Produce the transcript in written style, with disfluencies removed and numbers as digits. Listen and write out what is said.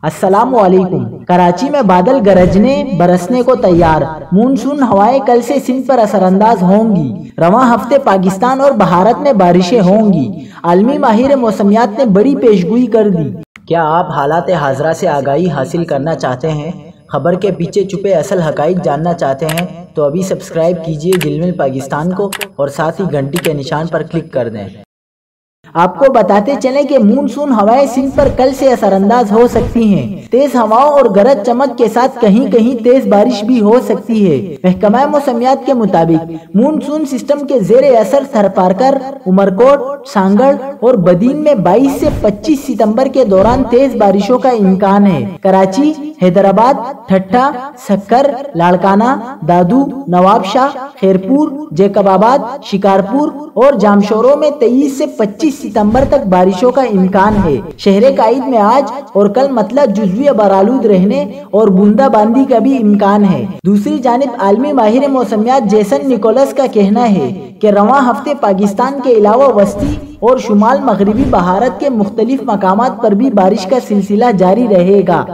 السلام علیکم۔ کراچی میں بادل گرجنے برسنے کو تیار، مونسون ہوائیں کل سے سندھ پر اثر انداز ہوں گی۔ رواں ہفتے پاکستان اور بھارت میں بارشیں ہوں گی۔ عالمی ماہر موسمیات نے بڑی پیشگوئی کر دی۔ کیا آپ حالات حاضرہ سے آگاہی حاصل کرنا چاہتے ہیں؟ خبر کے پیچھے چھپے اصل حقائق جاننا چاہتے ہیں تو ابھی سبسکرائب کیجئے جلمل پاکستان کو اور ساتھ ہی گھنٹی کے نشان پر کلک کر دیں۔ آپ کو بتاتے چلیں کہ مونسون ہوائیں سندھ پر کل سے اثر انداز ہو سکتی ہیں۔ تیز ہواؤں اور گرج چمک کے ساتھ کہیں کہیں تیز بارش بھی ہو سکتی ہے۔ محکمہ موسمیات کے مطابق مونسون سسٹم کے زیر اثر تھرپارکر، عمرکوٹ، سانگڑ اور بدین میں 22 سے 25 ستمبر کے دوران تیز بارشوں کا امکان ہے۔ کراچی، حیدرآباد، ٹھٹھہ، سکر، لاڑکانہ، دادو، نواب شاہ، خیرپور، جیکب آباد، شکارپور اور جامشورو میں 23 سے 25 ستمبر تک بارشوں کا امکان ہے۔ شہر قائد میں آج اور کل مطلع جزوی بارآلود رہنے اور بوندا باندی کا بھی امکان ہے۔ دوسری جانب عالمی ماہر موسمیات جیسن نیکولس کا کہنا ہے کہ رواں ہفتے پاکستان کے علاوہ وسطی اور شمال مغربی بھارت کے مختلف مقامات پر بھی بارش کا سلسلہ جاری رہے گا۔